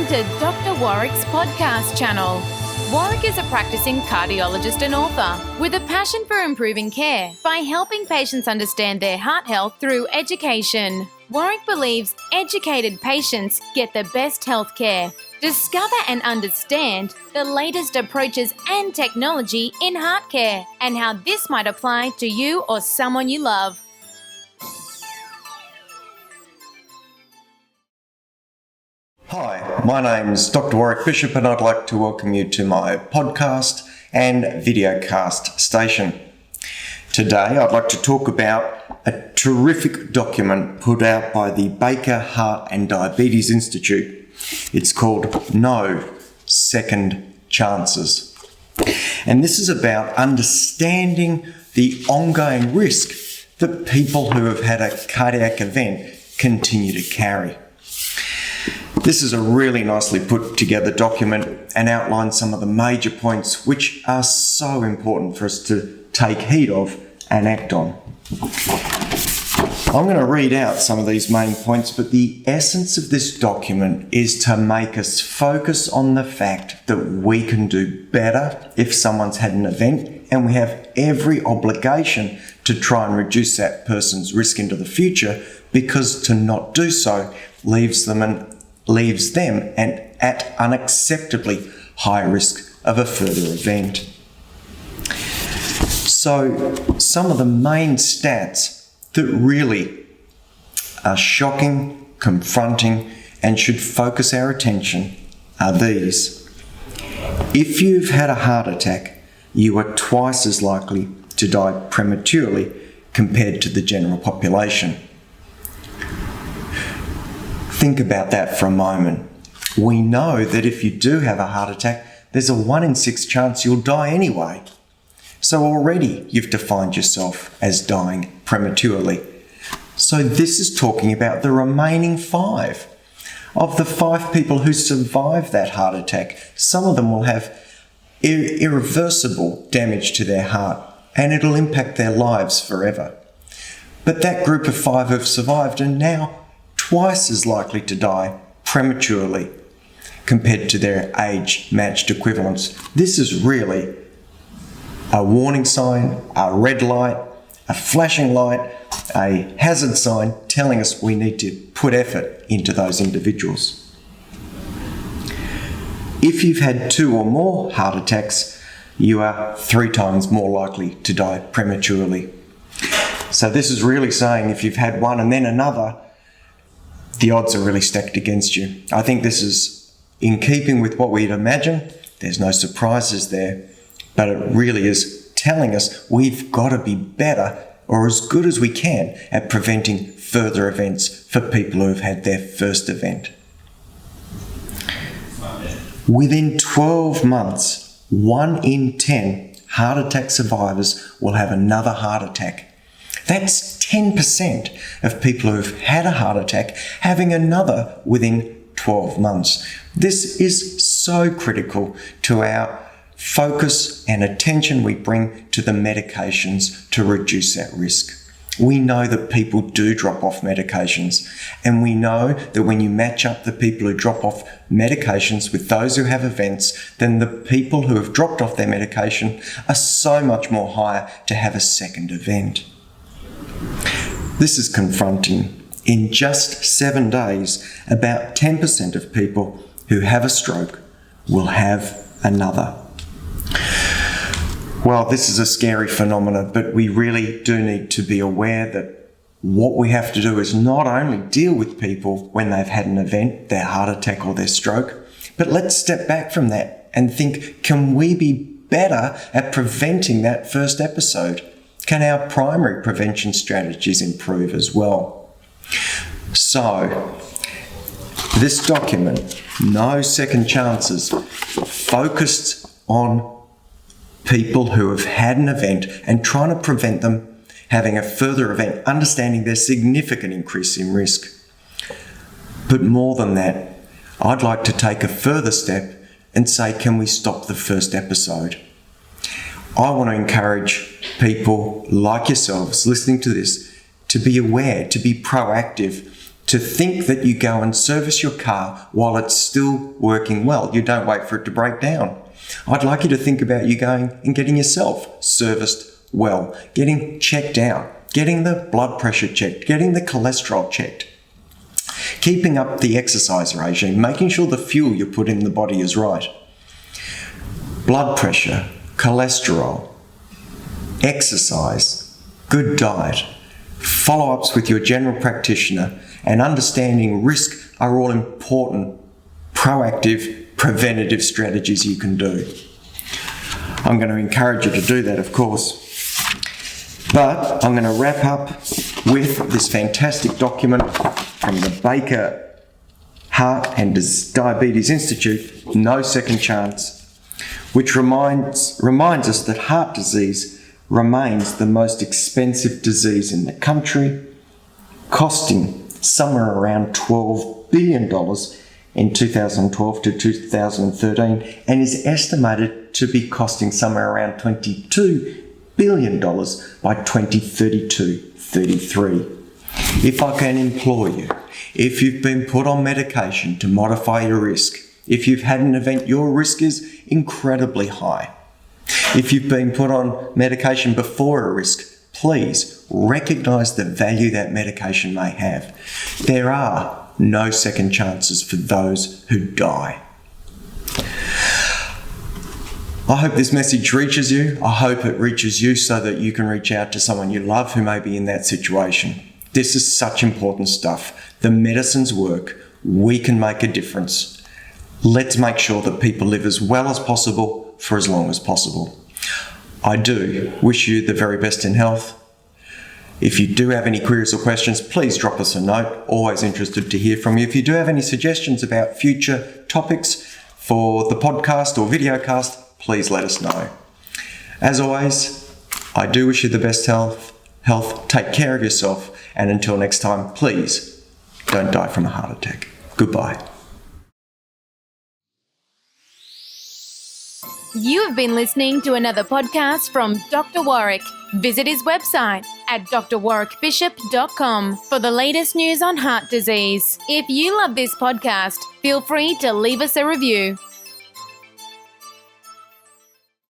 Welcome to Dr. Warrick's podcast channel. Warrick is a practicing cardiologist and author with a passion for improving care by helping patients understand their heart health through education. Warrick believes educated patients get the best health care. Discover and understand the latest approaches and technology in heart care and how this might apply to you or someone you love. Hi, my name's Dr. Warrick Bishop and I'd like to welcome you to my podcast and videocast station. Today I'd like to talk about a terrific document put out by the Baker Heart and Diabetes Institute. It's called No Second Chances. And this is about understanding the ongoing risk that people who have had a cardiac event continue to carry. This is a really nicely put together document and outlines some of the major points which are so important for us to take heed of and act on. I'm going to read out some of these main points, but the essence of this document is to make us focus on the fact that we can do better if someone's had an event, and we have every obligation to try and reduce that person's risk into the future, because to not do so leaves them at unacceptably high risk of a further event. So some of the main stats that really are shocking, confronting, and should focus our attention are these. If you've had a heart attack, you are twice as likely to die prematurely compared to the general population. Think about that for a moment. We know that if you do have a heart attack, there's a 1 in 6 chance you'll die anyway. So already you've defined yourself as dying prematurely. So this is talking about the remaining 5. Of the 5 people who survive that heart attack, some of them will have irreversible damage to their heart, and it'll impact their lives forever. But that group of 5 who've survived are now twice as likely to die prematurely compared to their age-matched equivalents. This is really a warning sign, a red light, a flashing light, a hazard sign telling us we need to put effort into those individuals. If you've had 2 or more heart attacks, you are 3 times more likely to die prematurely. So this is really saying if you've had one and then another, the odds are really stacked against you. I think this is in keeping with what we'd imagine. There's no surprises there, but it really is telling us we've got to be better or as good as we can at preventing further events for people who have had their first event. Within 12 months, 1 in 10 heart attack survivors will have another heart attack. That's 10% of people who've had a heart attack having another within 12 months. This is so critical to our focus and attention we bring to the medications to reduce that risk. We know that people do drop off medications, and we know that when you match up the people who drop off medications with those who have events, then the people who have dropped off their medication are so much more higher to have a second event. This is confronting. In just 7 days, about 10% of people who have a stroke will have another. Well, this is a scary phenomenon, but we really do need to be aware that what we have to do is not only deal with people when they've had an event, their heart attack or their stroke, but let's step back from that and think, can we be better at preventing that first episode? Can our primary prevention strategies improve as well? So, this document, No Second Chances, focused on people who have had an event and trying to prevent them having a further event, understanding their significant increase in risk. But more than that, I'd like to take a further step and say, can we stop the first episode? I want to encourage people like yourselves listening to this to be aware, to be proactive, to think that you go and service your car while it's still working well. You don't wait for it to break down. I'd like you to think about you going and getting yourself serviced well, getting checked out, getting the blood pressure checked, getting the cholesterol checked, keeping up the exercise regime, making sure the fuel you put in the body is right. Blood pressure, cholesterol, exercise, good diet, follow-ups with your general practitioner, and understanding risk are all important, proactive, preventative strategies you can do. I'm going to encourage you to do that, of course. But I'm going to wrap up with this fantastic document from the Baker Heart and Diabetes Institute, No Second Chance, which reminds us that heart disease remains the most expensive disease in the country, costing somewhere around $12 billion in 2012 to 2013, and is estimated to be costing somewhere around $22 billion by 2032-33. If I can implore you, if you've been put on medication to modify your risk, if you've had an event your risk is incredibly high, if you've been put on medication before a risk, please recognise the value that medication may have. There are no second chances for those who die. I hope this message reaches you. I hope it reaches you so that you can reach out to someone you love who may be in that situation. This is such important stuff. The medicines work. We can make a difference. Let's make sure that people live as well as possible for as long as possible. I do wish you the very best in health. If you do have any queries or questions, please drop us a note. Always interested to hear from you. If you do have any suggestions about future topics for the podcast or videocast, please let us know. As always, I do wish you the best health. Take care of yourself. And until next time, please don't die from a heart attack. Goodbye. You have been listening to another podcast from Dr. Warrick. Visit his website at drwarrickbishop.com for the latest news on heart disease. If you love this podcast, feel free to leave us a review.